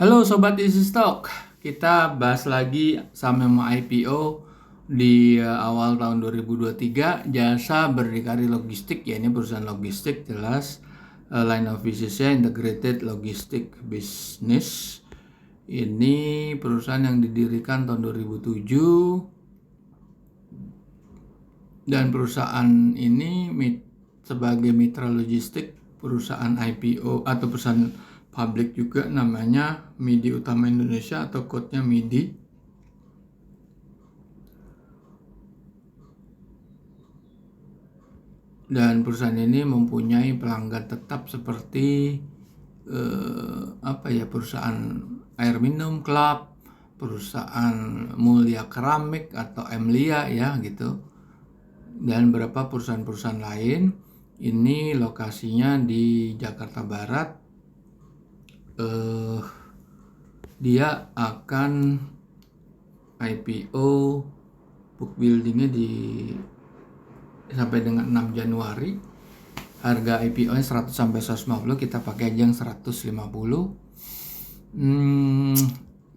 Halo Sobat Easy Stock, kita bahas lagi sama IPO di awal tahun 2023. Jasa berdikari logistik, ya ini perusahaan logistik jelas. Line of business-nya Integrated Logistic Business. Ini perusahaan yang didirikan tahun 2007. Dan perusahaan ini sebagai mitra logistik perusahaan IPO atau perusahaan publik juga, namanya MIDI Utama Indonesia atau kodenya MIDI. Dan perusahaan ini mempunyai pelanggan tetap seperti perusahaan air minum Club, perusahaan Mulia Keramik atau Emlia ya gitu. Dan beberapa perusahaan-perusahaan lain. Ini lokasinya di Jakarta Barat. Dia akan IPO, book buildingnya sampai dengan 6 Januari. Harga IPO-nya 100 sampai 150, kita pakai aja yang 150.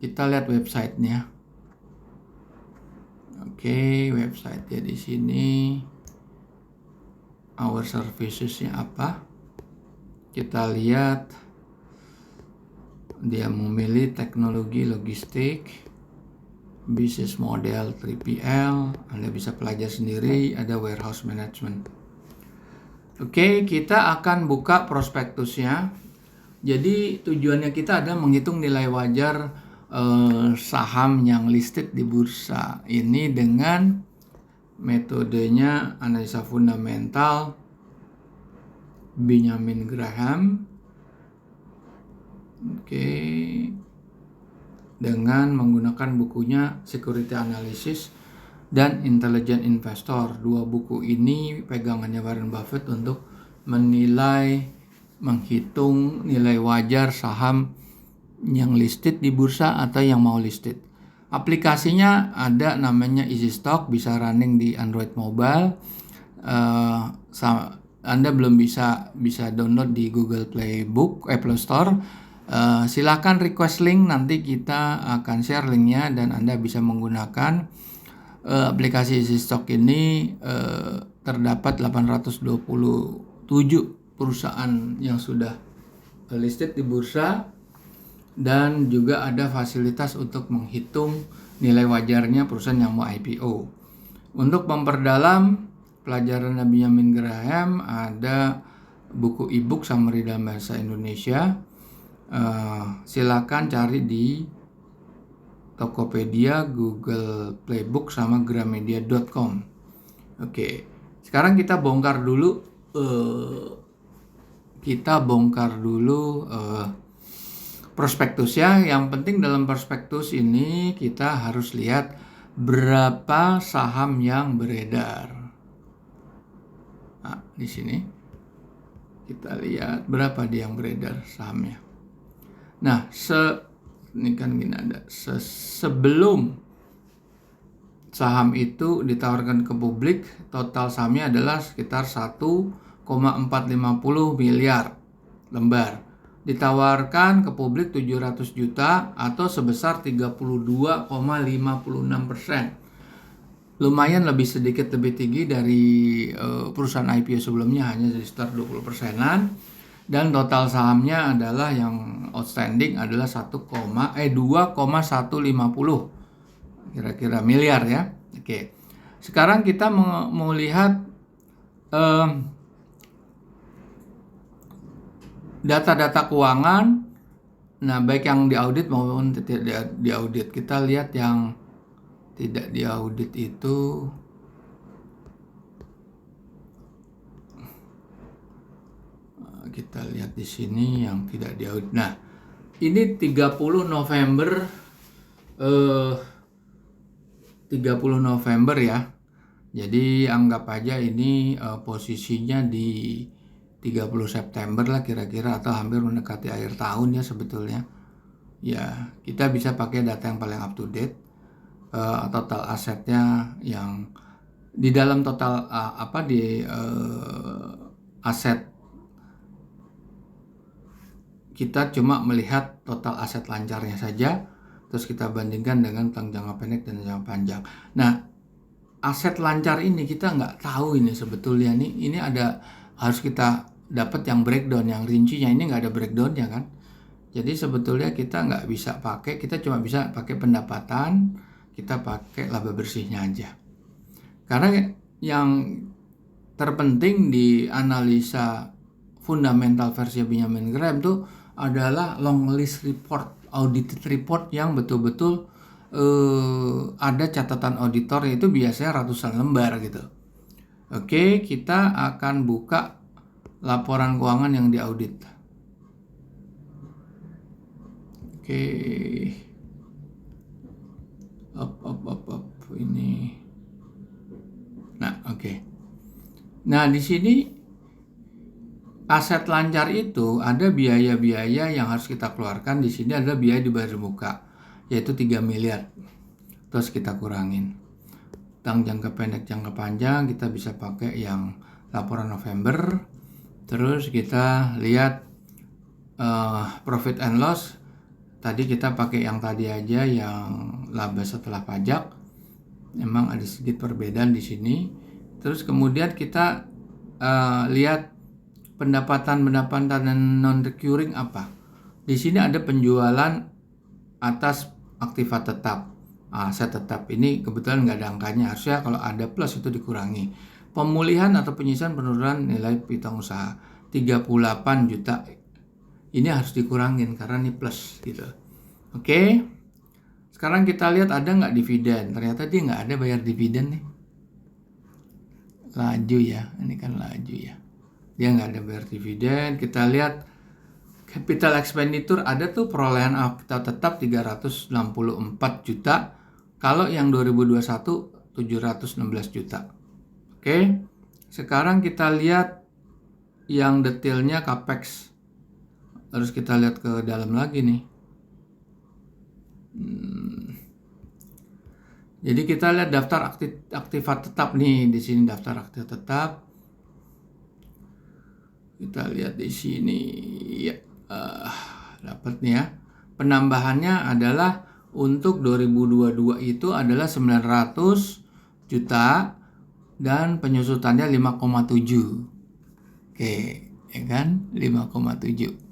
Kita lihat websitenya. Oke, website-nya di sini. Our services-nya apa? Kita lihat dia memilih teknologi logistik, bisnis model 3PL, Anda bisa pelajari sendiri, ada warehouse management. Oke, kita akan buka prospektusnya. Jadi tujuannya kita adalah menghitung nilai wajar saham yang listed di bursa ini dengan metodenya analisa fundamental Benjamin Graham. Oke. Dengan menggunakan bukunya Security Analysis dan Intelligent Investor. Dua buku ini pegangannya Warren Buffett untuk menghitung nilai wajar saham yang listed di bursa atau yang mau listed. Aplikasinya ada namanya Easy Stock, bisa running di Android mobile. Anda belum bisa download di Google Play Store. Silakan request link, nanti kita akan share linknya dan Anda bisa menggunakan aplikasi Easy Stock ini. Terdapat 827 perusahaan yang sudah listed di bursa. Dan juga ada fasilitas untuk menghitung nilai wajarnya perusahaan yang mau IPO. Untuk memperdalam pelajaran Benjamin Graham, ada buku e-book summary dalam bahasa Indonesia. Silakan cari di Tokopedia, Google Playbook, sama gramedia.com. Oke, sekarang kita bongkar dulu prospektusnya. Yang penting dalam prospektus ini kita harus lihat berapa saham yang beredar. Nah, di sini kita lihat berapa dia yang beredar sahamnya. Nah, sebelum saham itu ditawarkan ke publik, total sahamnya adalah sekitar 1,450 miliar lembar. Ditawarkan ke publik 700 juta atau sebesar 32,56%. Lumayan lebih tinggi dari perusahaan IPO sebelumnya, hanya sekitar 20%-an. Dan total sahamnya adalah yang outstanding adalah 2,150 kira-kira miliar ya. Oke. Sekarang kita mau lihat data-data keuangan. Nah, baik yang diaudit maupun tidak diaudit. Kita lihat yang tidak diaudit itu kita lihat di sini yang tidak diaudit. Nah, ini 30 November ya. Jadi anggap aja ini posisinya di 30 September lah kira-kira, atau hampir mendekati akhir tahun ya sebetulnya. Ya, kita bisa pakai data yang paling up to date. Total asetnya yang di dalam total aset kita cuma melihat total aset lancarnya saja, terus kita bandingkan dengan utang jangka pendek dan jangka panjang. Nah, aset lancar ini kita nggak tahu ini sebetulnya nih, ini harus kita dapat yang breakdown, yang rincinya. Ini nggak ada breakdownnya kan. Jadi sebetulnya kita nggak bisa pakai, kita cuma bisa pakai pendapatan, kita pakai laba bersihnya aja. Karena yang terpenting di analisa fundamental versi Benjamin Graham tuh adalah long list report, audited report yang betul-betul ada catatan auditor, itu biasanya ratusan lembar gitu. Oke, kita akan buka laporan keuangan yang diaudit. Oke, up ini. Nah, oke. Nah, di sini aset lancar itu ada biaya-biaya yang harus kita keluarkan. Di sini adalah biaya dibayar muka, yaitu 3 miliar. Terus kita kurangin. Utang jangka pendek, jangka panjang kita bisa pakai yang laporan November. Terus kita lihat profit and loss. Tadi kita pakai yang tadi aja, yang laba setelah pajak. Memang ada sedikit perbedaan di sini. Terus kemudian kita lihat pendapatan non recurring apa. Di sini ada penjualan atas aktiva tetap, aset tetap. Ini kebetulan nggak ada angkanya. Harusnya kalau ada plus itu dikurangi. Pemulihan atau penyisihan penurunan nilai piutang usaha 38 juta. Ini harus dikurangin karena ini plus gitu. Oke. Sekarang kita lihat ada nggak dividen. Ternyata dia nggak ada bayar dividen nih. Laju ya. Ini kan laju ya. Dia nggak ada bayar dividen. Kita lihat capital expenditure, ada tuh perolehan aktiva tetap 364 juta. Kalau yang 2021 716 juta. Oke. Sekarang kita lihat yang detailnya capex. Harus kita lihat ke dalam lagi nih. Jadi kita lihat daftar aktiva tetap nih, di sini daftar aktiva tetap. Kita lihat di sini ya, dapat nih ya. Penambahannya adalah untuk 2022 itu adalah 900 juta dan penyusutannya 5,7. Oke, ya kan? 5,7.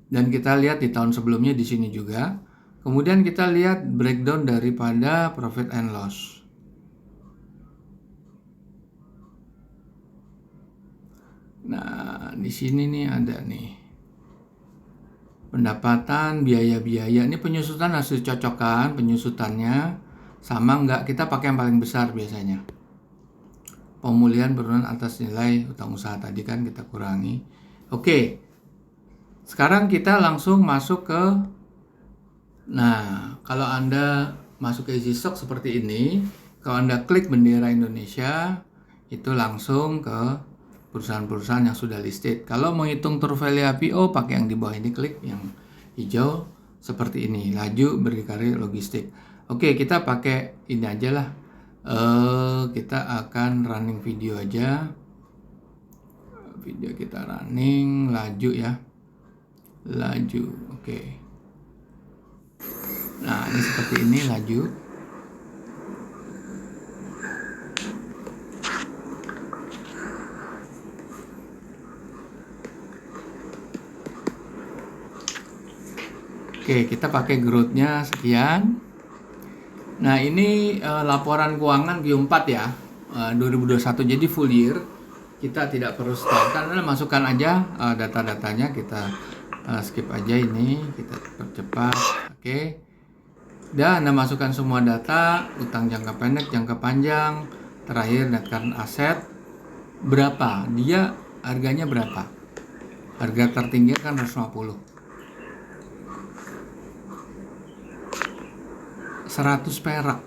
Dan kita lihat di tahun sebelumnya di sini juga. Kemudian kita lihat breakdown daripada profit and loss. Nah, di sini nih ada nih pendapatan, biaya-biaya. Ini penyusutan harus dicocokkan, penyusutannya sama nggak, kita pakai yang paling besar biasanya. Pemulihan penurunan atas nilai utang usaha tadi kan kita kurangi. Oke. Sekarang kita langsung masuk ke, nah kalau Anda masuk ke easy stock seperti ini, kalau Anda klik bendera Indonesia, itu langsung ke perusahaan-perusahaan yang sudah listed. Kalau menghitung true value IPO, pakai yang di bawah ini, klik yang hijau seperti ini, laju berdikari logistik. Oke, kita pakai ini aja lah. Kita akan running video aja. Video kita running, laju ya. Laju, oke. Nah, ini seperti ini laju. Oke, kita pakai growth-nya sekian. Nah, ini laporan keuangan Q4 ya, 2021. Jadi full year. Kita tidak perlu stop, karena masukkan aja data-datanya, kita skip aja ini, kita percepat. Oke. Dan Anda masukkan semua data, utang jangka pendek, jangka panjang, terakhir net current asset. Berapa? Dia harganya berapa? Harga tertinggi kan 150. 100 perak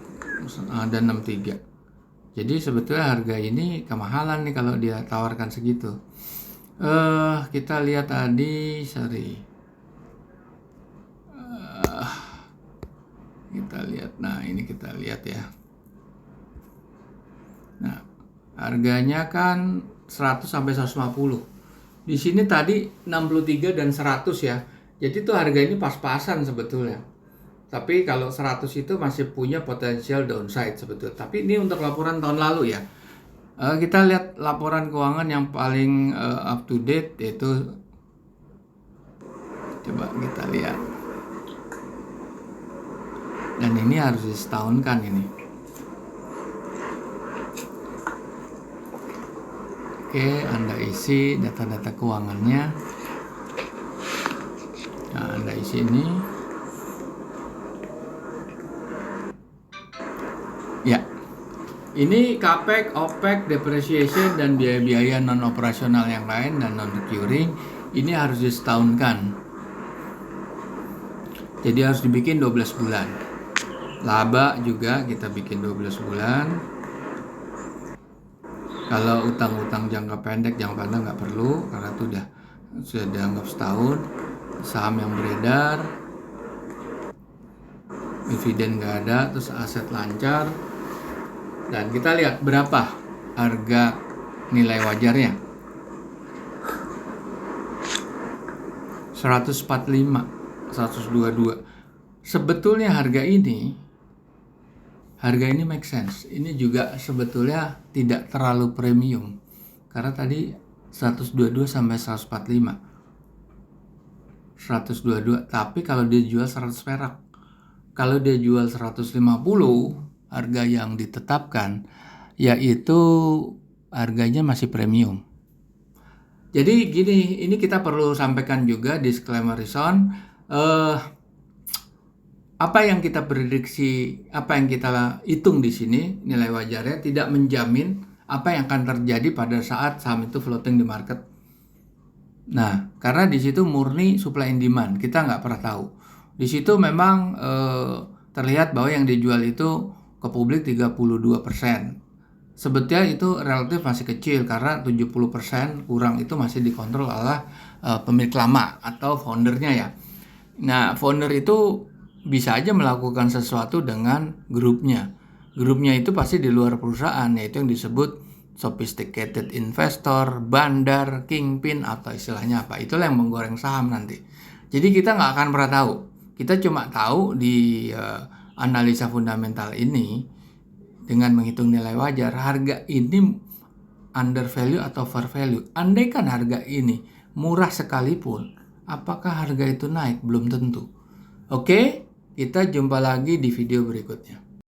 dan 63. Jadi sebetulnya harga ini kemahalan nih kalau dia tawarkan segitu. Kita lihat tadi, kita lihat. Nah, ini kita lihat ya. Nah, harganya kan 100 sampai 150. Di sini tadi 63 dan 100 ya. Jadi tuh harga ini pas-pasan sebetulnya. Tapi kalau 100 itu masih punya potensial downside sebetulnya. Tapi ini untuk laporan tahun lalu ya. Kita lihat laporan keuangan yang paling up to date, yaitu coba kita lihat. Dan ini harus disetahunkan ini. Oke, Anda isi data-data keuangannya. Nah, Anda isi ini. Ya. Ini CAPEX, OPEX, depreciation, dan biaya-biaya non-operasional yang lain dan non-recurring. Ini harus disetahunkan. Jadi harus dibikin 12 bulan. Laba juga kita bikin 12 bulan. Kalau utang-utang jangka pendek, jangka panjang nggak perlu karena itu sudah dianggap setahun. Saham yang beredar, dividen nggak ada, terus aset lancar. Dan kita lihat berapa harga nilai wajarnya. 145, 122. Sebetulnya harga ini make sense. Ini juga sebetulnya tidak terlalu premium. Karena tadi 122 sampai 145. 122, tapi kalau dia jual 100 perak. Kalau dia jual 150, harga yang ditetapkan, yaitu harganya masih premium. Jadi gini, ini kita perlu sampaikan juga disclaimer reason. Apa yang kita prediksi, apa yang kita hitung di sini nilai wajarnya tidak menjamin apa yang akan terjadi pada saat saham itu floating di market. Nah, karena di situ murni supply and demand, kita nggak pernah tahu. Di situ memang terlihat bahwa yang dijual itu ke publik 32%. Sebetulnya itu relatif masih kecil karena 70% kurang itu masih dikontrol oleh pemilik lama atau foundernya ya. Nah, founder itu bisa aja melakukan sesuatu dengan grupnya. Grupnya itu pasti di luar perusahaan, yaitu yang disebut sophisticated investor, bandar, kingpin, atau istilahnya apa. Itulah yang menggoreng saham nanti. Jadi kita nggak akan pernah tahu. Kita cuma tahu di analisa fundamental ini dengan menghitung nilai wajar, harga ini under value atau fair value. Andaikan harga ini murah sekalipun, apakah harga itu naik? Belum tentu. Oke, kita jumpa lagi di video berikutnya.